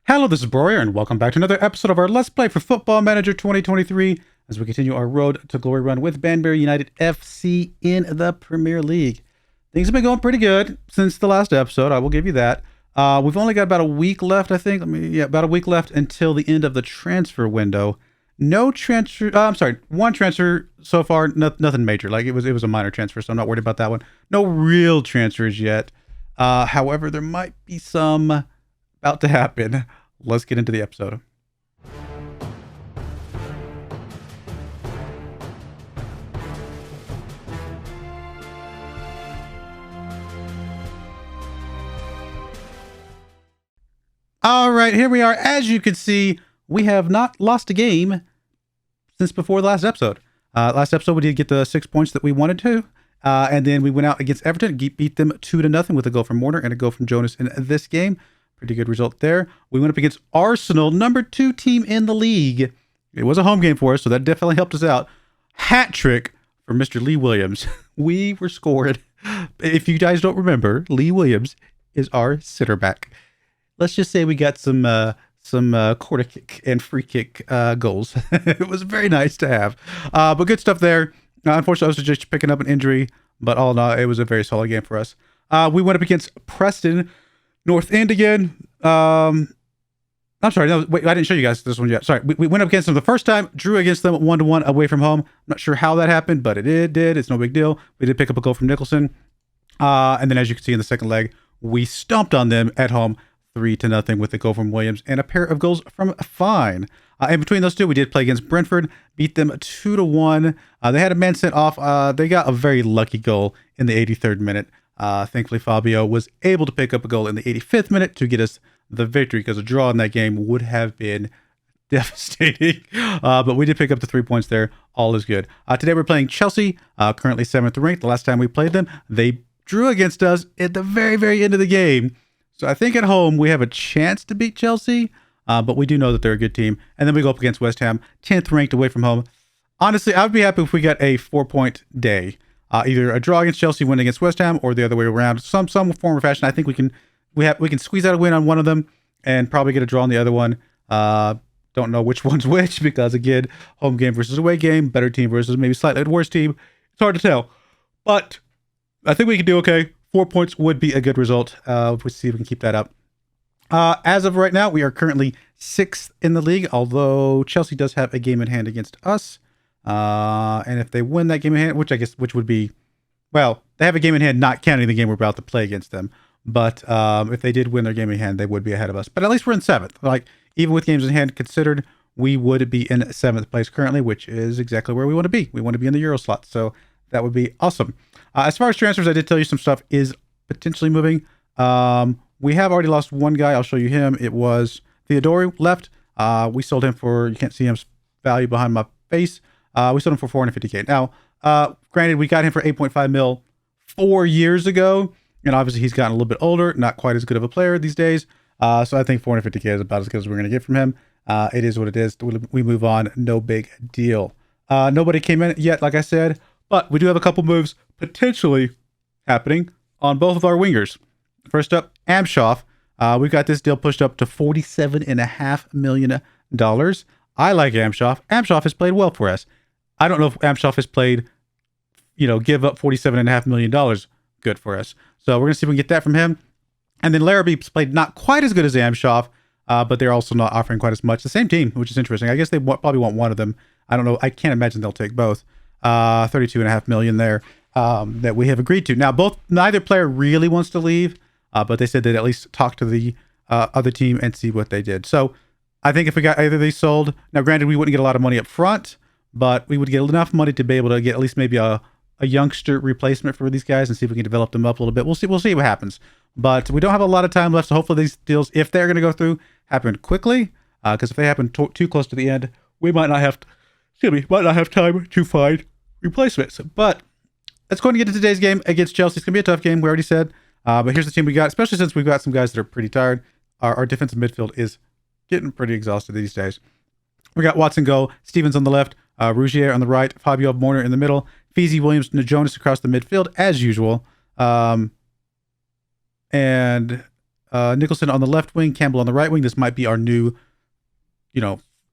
Hello, this is Broyar, and welcome back to another episode of our Let's Play for Football Manager 2023 as we continue our road to glory run with Banbury United F.C. in the Premier League. Things have been going pretty good since the last episode, I will give you that. We've only got about a week left, I think. About a week left until the end of the transfer window. One transfer so far, nothing major. Like it was a minor transfer, so I'm not worried about that one. No real transfers yet. However, there might be some about to happen. Let's get into the episode. All right, here we are. As you can see, we have not lost a game since before the last episode. Last episode, we did get the 6 points that we wanted to. And then we went out against Everton, beat them 2-0 with a goal from Warner and a goal from Jonas in this game. Pretty good result there. We went up against Arsenal, number 2 team in the league. It was a home game for us, so that definitely helped us out. Hat trick for Mr. Lee Williams. We were scored. If you guys don't remember, Lee Williams is our center back. Let's just say we got some corner kick and free kick goals. It was very nice to have. But good stuff there. Unfortunately, I was just picking up an injury, but all in all, it was a very solid game for us. We went up against Preston North End again. I'm sorry. No, wait, I didn't show you guys this one yet. Sorry. We went up against them the first time, drew against them 1-1 away from home. I'm not sure how that happened, but it did. It's no big deal. We did pick up a goal from Nicholson. And then as you can see in the second leg, we stomped on them at home 3-0 with a goal from Williams and a pair of goals from Fine. In between those two, we did play against Brentford, beat them 2-1. They had a man sent off. They got a very lucky goal in the 83rd minute. Thankfully, Fabio was able to pick up a goal in the 85th minute to get us the victory, because a draw in that game would have been devastating. But we did pick up the 3 points there. All is good. Today we're playing Chelsea, currently 7th ranked. The last time we played them, they drew against us at the very, very end of the game. So I think at home we have a chance to beat Chelsea, but we do know that they're a good team. And then we go up against West Ham, 10th ranked away from home. Honestly, I would be happy if we got a 4-point day. Either a draw against Chelsea, win against West Ham, or the other way around. Some form or fashion. I think we can squeeze out a win on one of them and probably get a draw on the other one. Don't know which one's which, because again, home game versus away game, better team versus maybe slightly worse team. It's hard to tell, but I think we can do okay. 4 points would be a good result. We'll see if we can keep that up. As of right now, we are currently 6th in the league, although Chelsea does have a game in hand against us. And if they win that game in hand, which would be, well, they have a game in hand not counting the game we're about to play against them. But if they did win their game in hand, they would be ahead of us. But at least we're in 7th. Like, even with games in hand considered, we would be in 7th place currently, which is exactly where we want to be. We want to be in the Euro slot, so that would be awesome. As far as transfers, I did tell you some stuff is potentially moving. We have already lost one guy. I'll show you him. It was Theodore left. We sold him for, you can't see his value behind my face. We sold him for 450K. Now, granted, we got him for 8.5 mil 4 years ago, and obviously he's gotten a little bit older, not quite as good of a player these days. So I think 450K is about as good as we're going to get from him. It is what it is. We move on. No big deal. Nobody came in yet, like I said, but we do have a couple moves potentially happening on both of our wingers. First up, Amshoff. We've got this deal pushed up to $47.5 million. I like Amshoff. Amshoff has played well for us. I don't know if Amshoff has played, give up $47.5 million good for us. So we're going to see if we can get that from him. And then Larrabee's played not quite as good as Amshoff, but they're also not offering quite as much. The same team, which is interesting. I guess they probably want one of them. I don't know. I can't imagine they'll take both. $32.5 million there that we have agreed to. Now, neither player really wants to leave, but they said they'd at least talk to the other team and see what they did. So I think if we got either of these sold, now granted, we wouldn't get a lot of money up front, but we would get enough money to be able to get at least maybe a youngster replacement for these guys and see if we can develop them up a little bit. We'll see what happens. But we don't have a lot of time left, so hopefully these deals, if they're going to go through, happen quickly. Because if they happen too close to the end, we might not have time to find replacements. But let's go and get into today's game against Chelsea. It's going to be a tough game, we already said. But here's the team we got, especially since we've got some guys that are pretty tired. Our defensive midfield is getting pretty exhausted these days. We got Watson goal, Stevens on the left, Rougier on the right, Fabio Morner in the middle, Feezy, Williams, and Jonas across the midfield as usual. And Nicholson on the left wing, Campbell on the right wing. This might be our new,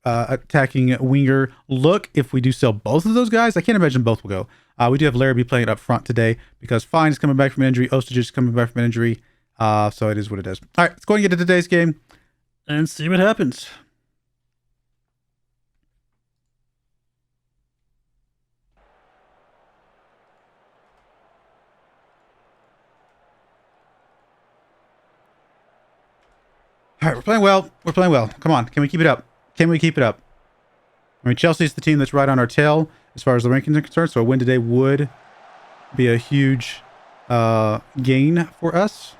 attacking winger look if we do sell both of those guys. I can't imagine both will go. We do have Larrabee playing up front today because Fine is coming back from injury. Ostage is coming back from injury. So it is what it is. All right, let's go and get to today's game and see what happens. All right, we're playing well. We're playing well. Come on. Can we keep it up? Can we keep it up? I mean, Chelsea's the team that's right on our tail as far as the rankings are concerned, so a win today would be a huge gain for us.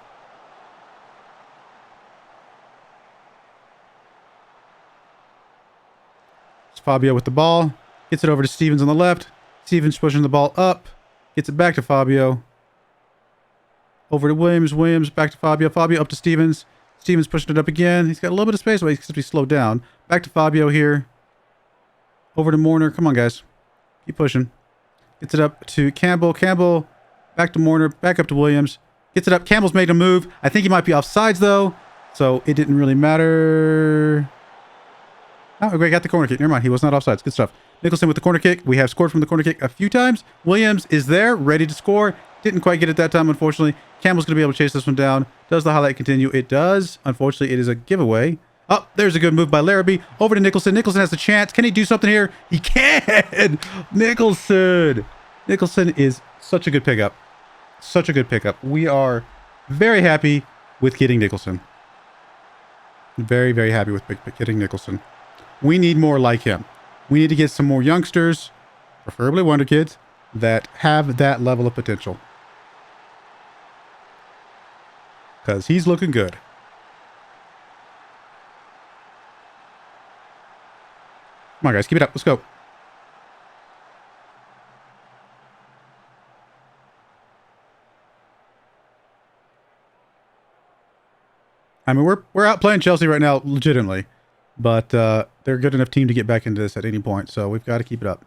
It's Fabio with the ball. Gets it over to Stevens on the left. Stevens pushing the ball up. Gets it back to Fabio. Over to Williams. Williams back to Fabio. Fabio up to Stevens. Stevens pushing it up again. He's got a little bit of space, but he's going to be slowed down. Back to Fabio here. Over to Mourner. Come on, guys. Keep pushing. Gets it up to Campbell. Campbell back to Mourner. Back up to Williams. Gets it up. Campbell's made a move. I think he might be offsides, though. So it didn't really matter. Oh, we got the corner kick. Never mind. He was not offsides. Good stuff. Nicholson with the corner kick. We have scored from the corner kick a few times. Williams is there, ready to score. Didn't quite get it that time, unfortunately. Campbell's going to be able to chase this one down. Does the highlight continue? It does. Unfortunately, it is a giveaway. Oh, there's a good move by Larrabee. Over to Nicholson. Nicholson has the chance. Can he do something here? He can! Nicholson! Nicholson is such a good pickup. Such a good pickup. We are very happy with getting Nicholson. Very, very happy with getting Nicholson. We need more like him. We need to get some more youngsters, preferably wonder kids, that have that level of potential. Because he's looking good. Come on, guys. Keep it up. Let's go. I mean, we're outplaying Chelsea right now, legitimately. But they're a good enough team to get back into this at any point. So we've got to keep it up.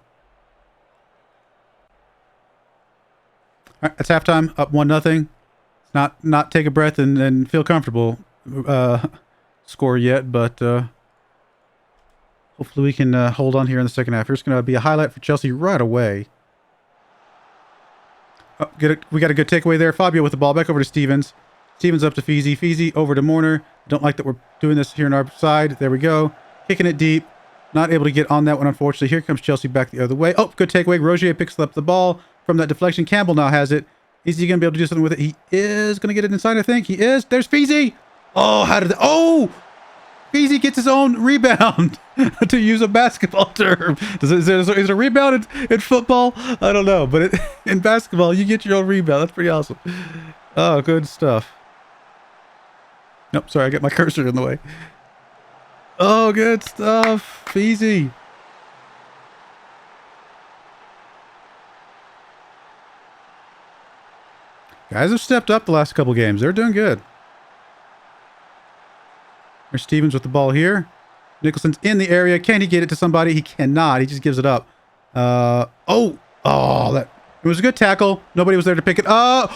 All right, that's halftime. Up 1-0. Not take a breath and feel comfortable score yet, but hopefully we can hold on here in the second half. Here's going to be a highlight for Chelsea right away. Oh, we got a good takeaway there. Fabio with the ball back over to Stevens. Stevens up to Feezy. Feezy over to Mourner. Don't like that we're doing this here on our side. There we go. Kicking it deep. Not able to get on that one, unfortunately. Here comes Chelsea back the other way. Oh, good takeaway. Rogier picks up the ball from that deflection. Campbell now has it. Is he going to be able to do something with it? He is going to get it inside, I think. He is. There's Feezy. Oh, how did that? Oh! Feezy gets his own rebound, to use a basketball term. Is it a rebound in football? I don't know. But in basketball, you get your own rebound. That's pretty awesome. Oh, good stuff. Nope, sorry, I got my cursor in the way. Oh, good stuff. Feezy. Guys have stepped up the last couple games. They're doing good. There's Stevens with the ball here. Nicholson's in the area. Can he get it to somebody? He cannot. He just gives it up. That it was a good tackle. Nobody was there to pick it up.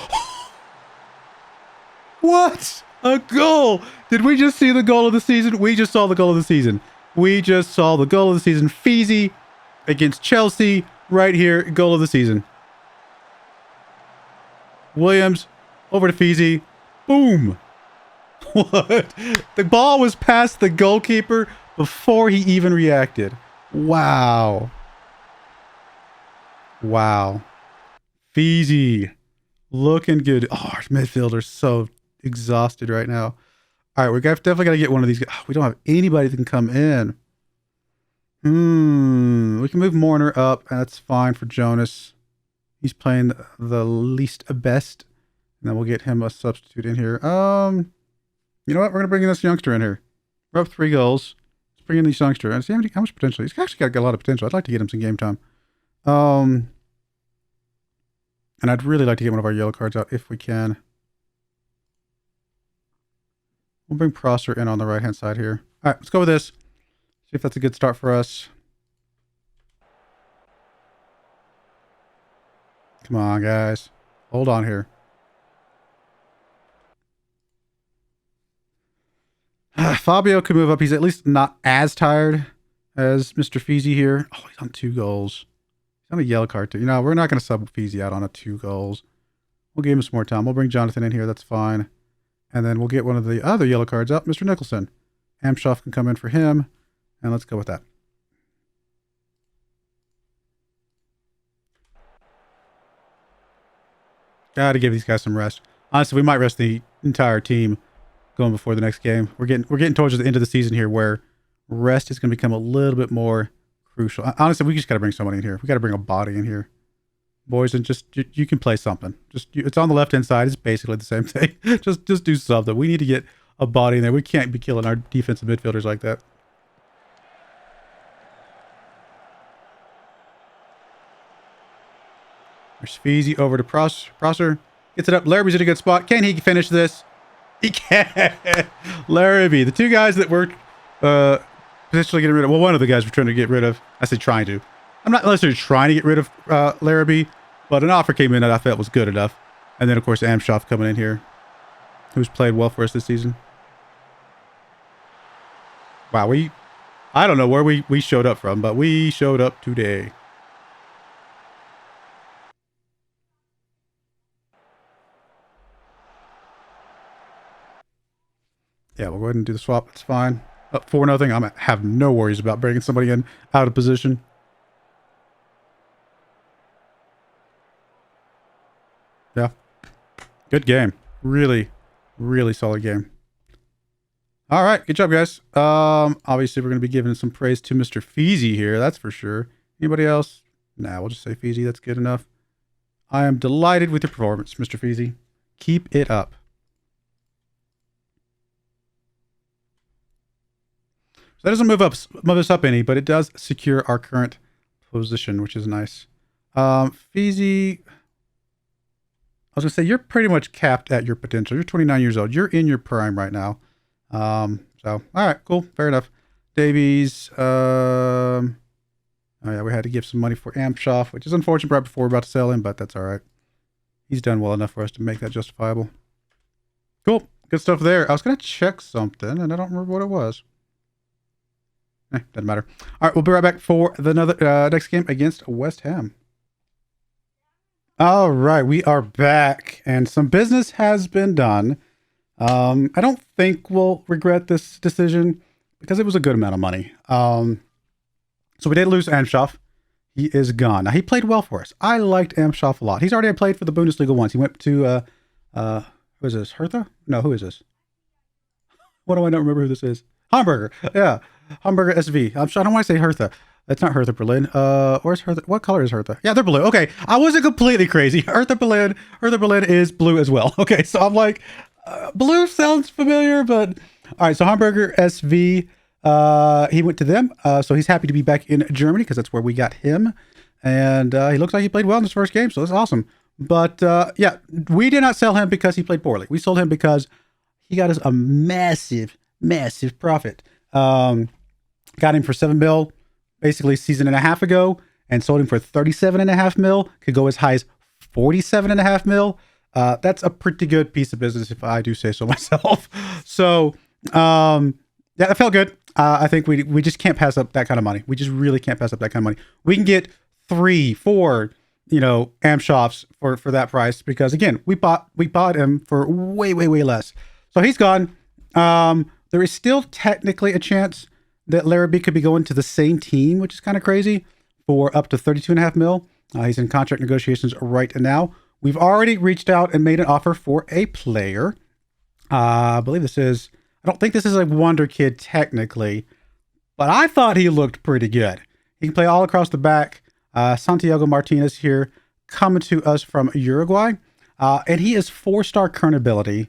What? A goal! Did we just see the goal of the season? We just saw the goal of the season. We just saw the goal of the season. Feezy against Chelsea right here. Goal of the season. Williams over to Feezy. Boom! What? The ball was past the goalkeeper before he even reacted. Wow. Wow. Feezy. Looking good. Oh, our midfielder's so exhausted right now. All right, we're definitely got to get one of these guys. Oh, we don't have anybody that can come in. We can move Mourner up. That's fine for Jonas. He's playing the least best. And then we'll get him a substitute in here. You know what? We're going to bring in this youngster in here. We're up 3 goals. Let's bring in this youngster. And see how much potential. He's actually got a lot of potential. I'd like to get him some game time. And I'd really like to get one of our yellow cards out if we can. We'll bring Prosser in on the right-hand side here. All right, let's go with this. See if that's a good start for us. Come on, guys. Hold on here. Fabio could move up. He's at least not as tired as Mr. Feezy here. Oh, he's on 2 goals. He's on a yellow card too. You know, we're not going to sub Feezy out on a 2 goals. We'll give him some more time. We'll bring Jonathan in here. That's fine. And then we'll get one of the other yellow cards up, Mr. Nicholson. Amshoff can come in for him. And let's go with that. Got to give these guys some rest. Honestly, we might rest the entire team going before the next game. We're getting towards the end of the season here where rest is going to become a little bit more crucial. Honestly, we just got to bring somebody in here. We got to bring a body in here. Boys, and just you can play something. It's on the left-hand side. It's basically the same thing. just do something. We need to get a body in there. We can't be killing our defensive midfielders like that. There's Feezy over to Prosser. Gets it up. Larraby's in a good spot. Can he finish this? He can. Larrabee. The 2 guys that we're potentially getting rid of. Well, one of the guys we're trying to get rid of. I said trying to. I'm not necessarily trying to get rid of Larrabee, but an offer came in that I felt was good enough. And then, of course, Amshoff coming in here, who's played well for us this season. Wow, I don't know where we showed up from, but we showed up today. Yeah, we'll go ahead and do the swap. It's fine. Up 4-0. I have no worries about bringing somebody in out of position. Yeah. Good game. Really, really solid game. All right. Good job, guys. Obviously, we're going to be giving some praise to Mr. Feezy here. That's for sure. Anybody else? Nah, we'll just say Feezy. That's good enough. I am delighted with your performance, Mr. Feezy. Keep it up. So that doesn't move us up any, but it does secure our current position, which is nice. Feezy, I was gonna say you're pretty much capped at your potential. You're 29 years old. You're in your prime right now. So all right, cool, fair enough. Davies, oh yeah, we had to give some money for Amshoff, which is unfortunate right before we're about to sell him, but that's all right. He's done well enough for us to make that justifiable. Cool, good stuff there. I was gonna check something, and I don't remember what it was. Doesn't matter. All right, we'll be right back for the next game against West Ham. All right, we are back, and some business has been done. I don't think we'll regret this decision because it was a good amount of money. So we did lose Amshoff. He is gone. Now, he played well for us. I liked Amshoff a lot. He's already played for the Bundesliga once. He went to, who is this? Hertha? No, who is this? What do I not remember who this is? Hamburger. Yeah. Hamburger SV. I don't want to say Hertha. That's not Hertha Berlin. Where's Hertha? What color is Hertha? Yeah, they're blue. Okay. I wasn't completely crazy. Hertha Berlin is blue as well. Okay. So I'm like, blue sounds familiar, but all right. So Hamburger SV, he went to them. So he's happy to be back in Germany because that's where we got him. And he looks like he played well in his first game. So that's awesome. But yeah, we did not sell him because he played poorly. We sold him because he got us a massive profit. Got him for 7 mil basically a season and a half ago and sold him for 37.5 mil. Could go as high as 47.5 mil. That's a pretty good piece of business if I do say so myself. So yeah, that felt good. I think we just can't pass up that kind of money. We just really can't pass up that kind of money. We can get 3, 4, Amshoffs for that price because again, we bought him for way less. So he's gone. There is still technically a chance that Larrabee could be going to the same team, which is kind of crazy, for up to 32.5 mil. He's in contract negotiations right now. We've already reached out and made an offer for a player. I believe I don't think this is a wonder kid technically, but I thought he looked pretty good. He can play all across the back. Santiago Martinez here, coming to us from Uruguay. And he is 4-star current ability.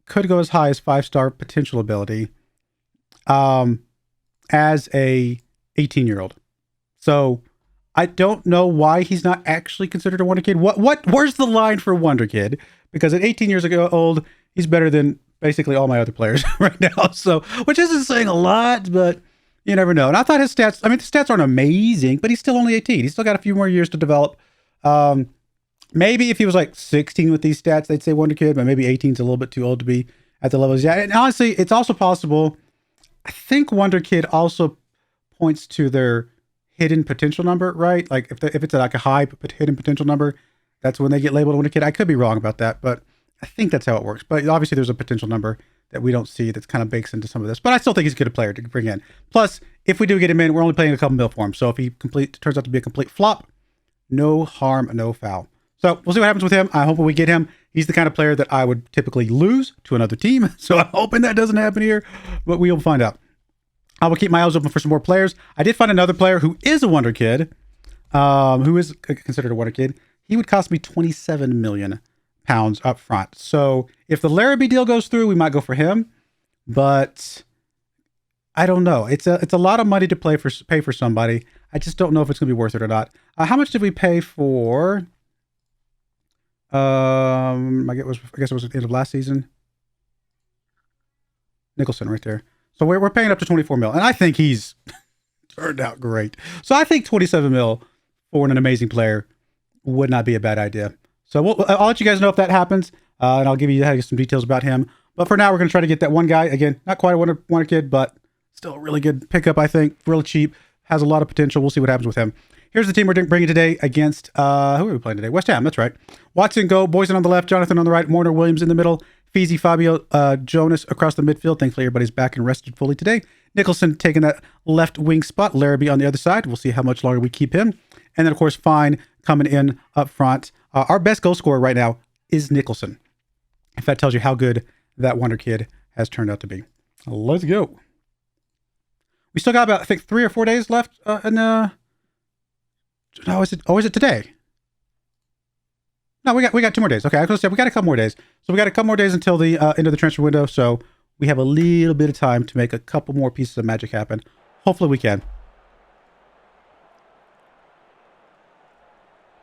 Could go as high as 5-star potential ability as a 18-year-old. So I don't know why he's not actually considered a wonder kid. Where's the line for wonder kid? Because at 18 years old, he's better than basically all my other players right now. So, which isn't saying a lot, but you never know. And I thought his stats, the stats aren't amazing, but he's still only 18. He's still got a few more years to develop. Maybe if he was like 16 with these stats, they'd say wonder kid, but maybe 18 is a little bit too old to be at the levels. Yeah, and honestly, it's also possible. I think Wonder Kid also points to their hidden potential number, right? Like if it's like a high hidden potential number, that's when they get labeled Wonder Kid. I could be wrong about that, but I think that's how it works. But obviously, there's a potential number that we don't see that's kind of bakes into some of this. But I still think he's a good player to bring in. Plus, if we do get him in, we're only playing a couple mil for him. So if he turns out to be a complete flop, no harm, no foul. So we'll see what happens with him. I hope we get him. He's the kind of player that I would typically lose to another team. So I'm hoping that doesn't happen here, but we'll find out. I will keep my eyes open for some more players. I did find another player who is a Wonder Kid, who is considered a Wonder Kid. He would cost me 27 million pounds up front. So if the Larrabee deal goes through, we might go for him, but I don't know. It's a lot of money to pay for somebody. I just don't know if it's going to be worth it or not. How much did we pay for? I guess it was at the end of last season. Nicholson right there. So we're paying up to 24 mil, and I think he's turned out great. So I think 27 mil for an amazing player would not be a bad idea. So I'll let you guys know if that happens, and I'll give you some details about him. But for now, we're going to try to get that one guy. Again, not quite a Wonder Kid, but still a really good pickup, I think. Really cheap. Has a lot of potential. We'll see what happens with him. Here's the team we're bringing today against, who are we playing today? West Ham, that's right. Watson, go. Boyson on the left. Jonathan on the right. Warner, Williams in the middle. Feezy, Fabio, Jonas across the midfield. Thankfully, everybody's back and rested fully today. Nicholson taking that left wing spot. Larrabee on the other side. We'll see how much longer we keep him. And then, of course, Fine coming in up front. Our best goal scorer right now is Nicholson. If that tells you how good that Wonder Kid has turned out to be. Let's go. We still got about, I think, 3 or 4 days left no, is it today? No, we got 2 more days. Okay, I was going to say we got a couple more days. So we got a couple more days until the end of the transfer window. So we have a little bit of time to make a couple more pieces of magic happen. Hopefully we can.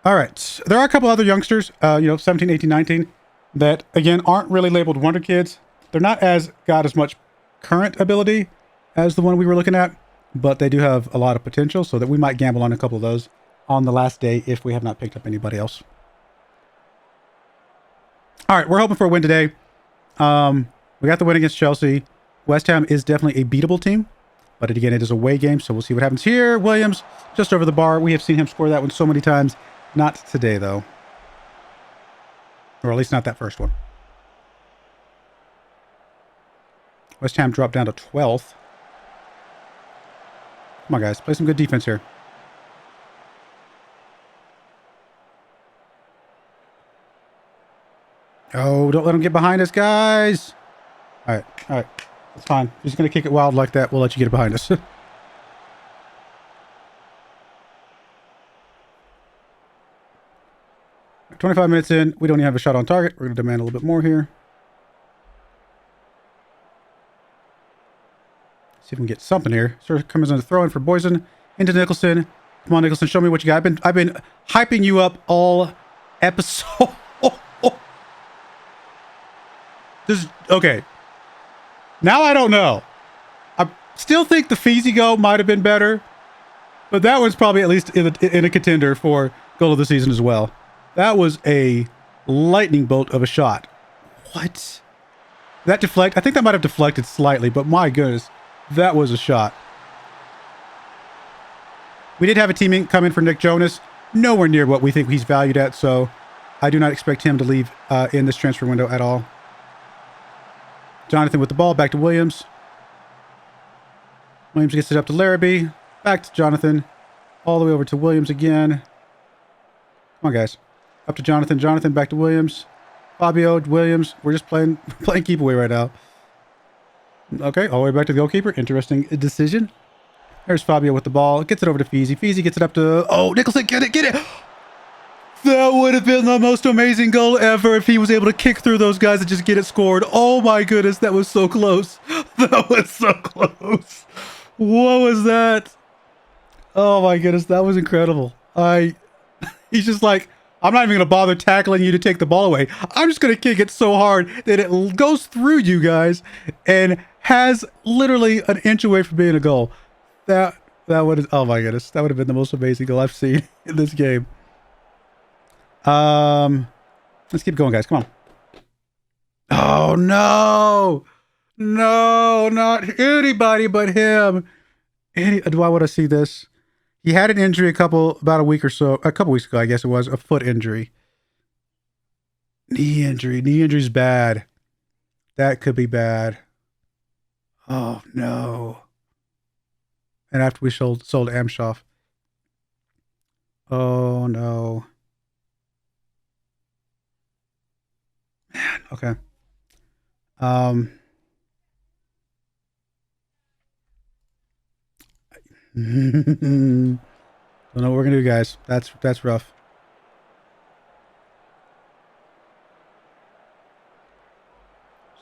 All right. There are a couple other youngsters, 17, 18, 19, that, again, aren't really labeled Wonder Kids. They're not got as much current ability as the one we were looking at, but they do have a lot of potential, so that we might gamble on a couple of those on the last day if we have not picked up anybody else. All right, we're hoping for a win today. We got the win against Chelsea. West Ham is definitely a beatable team, but again, it is a away game, so we'll see what happens here. Williams, just over the bar. We have seen him score that one so many times. Not today, though. Or at least not that first one. West Ham dropped down to 12th. Come on, guys. Play some good defense here. Oh, don't let him get behind us, guys. All right. That's fine. If he's going to kick it wild like that, we'll let you get it behind us. 25 minutes in. We don't even have a shot on target. We're going to demand a little bit more here. See if we can get something here. Sort of comes in to throw in for Boyson. Into Nicholson. Come on, Nicholson. Show me what you got. I've been hyping you up all episode. Okay. Now I don't know. I still think the Feezy goal might have been better, but that one's probably at least in a contender for goal of the season as well. That was a lightning bolt of a shot. What? That deflect? I think that might have deflected slightly, but my goodness, that was a shot. We did have a team come in for Nick Jonas. Nowhere near what we think he's valued at, so I do not expect him to leave in this transfer window at all. Jonathan with the ball, back to Williams. Williams gets it up to Larrabee. Back to Jonathan. All the way over to Williams again. Come on, guys. Up to Jonathan. Jonathan back to Williams. Fabio, Williams. We're just playing keep away right now. Okay, all the way back to the goalkeeper. Interesting decision. There's Fabio with the ball. Gets it over to Feezy. Feezy gets it up to... Oh, Nicholson, get it! That would have been the most amazing goal ever if he was able to kick through those guys and just get it scored. Oh my goodness, that was so close. That was so close. What was that? Oh my goodness, that was incredible. He's just like, I'm not even going to bother tackling you to take the ball away. I'm just going to kick it so hard that it goes through you guys and has literally an inch away from being a goal. That would have, oh my goodness, that would have been the most amazing goal I've seen in this game. Let's keep going, guys. Come on. Oh, no. No, not anybody but him. Do I want to see this? He had an injury about a couple weeks ago, I guess it was, a foot injury. Knee injury. Knee injury's bad. That could be bad. Oh, no. And after we sold Amshoff. Oh, no. Man, okay. Don't know what we're gonna do, guys. That's rough.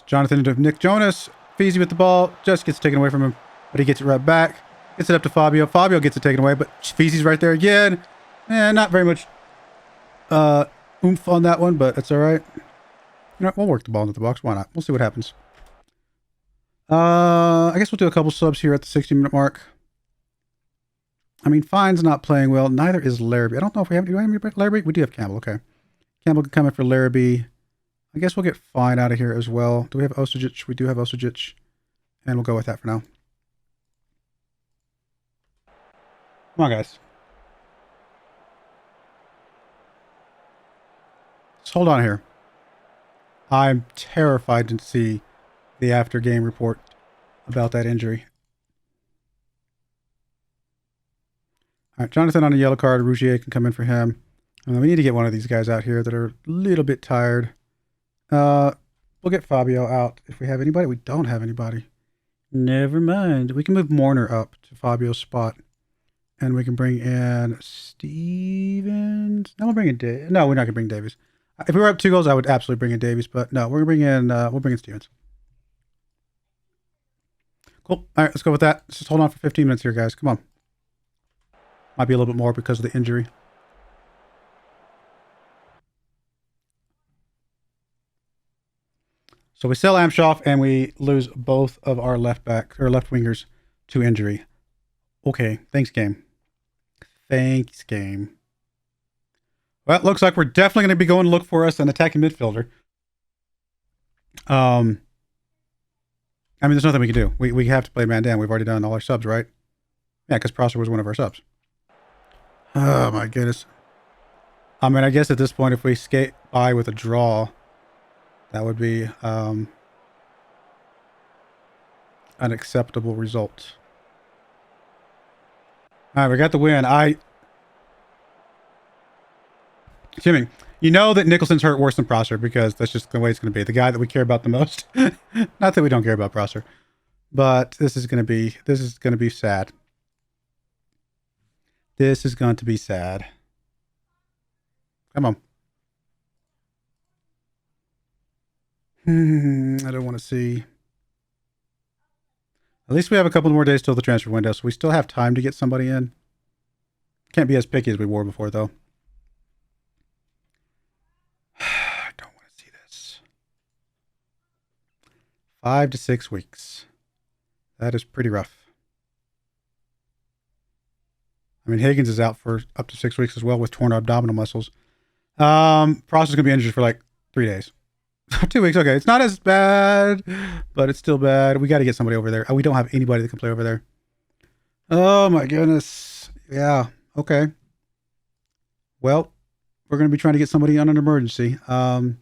Jonathan to Nick Jonas. Feezy with the ball. Just gets taken away from him. But he gets it right back. Gets it up to Fabio. Fabio gets it taken away. But Feezy's right there again. Not very much oomph on that one. But it's all right. You know, we'll work the ball into the box. Why not? We'll see what happens. I guess we'll do a couple subs here at the 60-minute mark. I mean, Fine's not playing well. Neither is Larrabee. I don't know if we have... Do we have any Larrabee? We do have Campbell. Okay. Campbell can come in for Larrabee. I guess we'll get Fine out of here as well. Do we have Osajic? We do have Osajic. And we'll go with that for now. Come on, guys. Just hold on here. I'm terrified to see the after-game report about that injury. All right, Jonathan on a yellow card. Rougier can come in for him. We need to get one of these guys out here that are a little bit tired. We'll get Fabio out if we have anybody. We don't have anybody. Never mind. We can move Mourner up to Fabio's spot. And we can bring in Stevens. No, we'll bring in Davies. No, we're not going to bring Davies. If we were up 2 goals, I would absolutely bring in Davies. But no, we'll bring in Stevens. Cool. All right, let's go with that. Let's just hold on for 15 minutes here, guys. Come on. Might be a little bit more because of the injury. So we sell Amshoff and we lose both of our left wingers to injury. Okay, thanks game. Thanks game. Well, it looks like we're definitely going to be going to look for us an attacking midfielder. I mean, there's nothing we can do. We have to play man down. We've already done all our subs, right? Yeah, because Prosser was one of our subs. Oh my goodness. I mean, I guess at this point, if we skate by with a draw, that would be an acceptable result. All right, we got the win. Jimmy, you know that Nicholson's hurt worse than Prosser because that's just the way it's going to be. The guy that we care about the most. Not that we don't care about Prosser, but this is going to be sad. This is going to be sad. Come on. I don't want to see. At least we have a couple more days till the transfer window, so we still have time to get somebody in. Can't be as picky as we were before, though. I don't want to see this. 5 to 6 weeks. That is pretty rough. I mean, Higgins is out for up to 6 weeks as well with torn abdominal muscles. Prosser's going to be injured for like 3 days. 2 weeks, okay. It's not as bad, but it's still bad. We got to get somebody over there. We don't have anybody that can play over there. Oh, my goodness. Yeah, okay. Well, we're going to be trying to get somebody on an emergency. And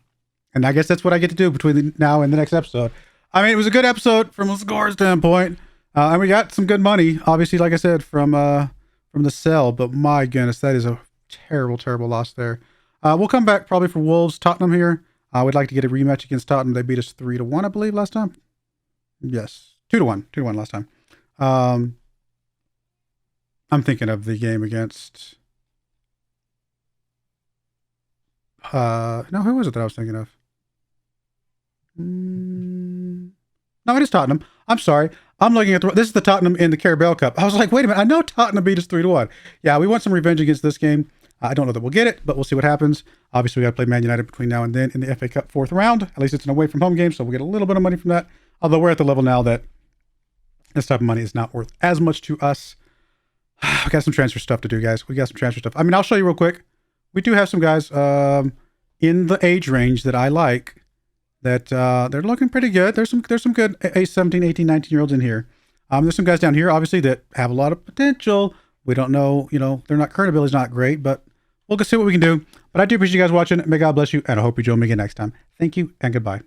I guess that's what I get to do between now and the next episode. I mean, it was a good episode from a score standpoint. And we got some good money, obviously, like I said, from the sell. But my goodness, that is a terrible, terrible loss there. We'll come back probably for Wolves, Tottenham here. We'd like to get a rematch against Tottenham. They beat us 3-1, I believe, last time. Yes, 2-1. 2-1 last time. I'm thinking of the game against... no, who was it that I was thinking of? No, it is Tottenham. I'm sorry. I'm looking at this is the Tottenham in the Carabao Cup. I was like, wait a minute. I know Tottenham beat us 3-1. Yeah, we want some revenge against this game. I don't know that we'll get it, but we'll see what happens. Obviously, we got to play Man United between now and then in the FA Cup 4th round. At least it's an away from home game, so we'll get a little bit of money from that. Although we're at the level now that this type of money is not worth as much to us. We got some transfer stuff to do, guys. We got some transfer stuff. I mean, I'll show you real quick. We do have some guys in the age range that I like that they're looking pretty good. There's some good age 17, 18, 19-year-olds in here. There's some guys down here, obviously, that have a lot of potential. We don't know, their current ability's not great, but we'll go see what we can do. But I do appreciate you guys watching. May God bless you, and I hope you join me again next time. Thank you, and goodbye.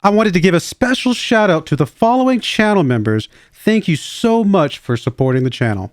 I wanted to give a special shout out to the following channel members. Thank you so much for supporting the channel.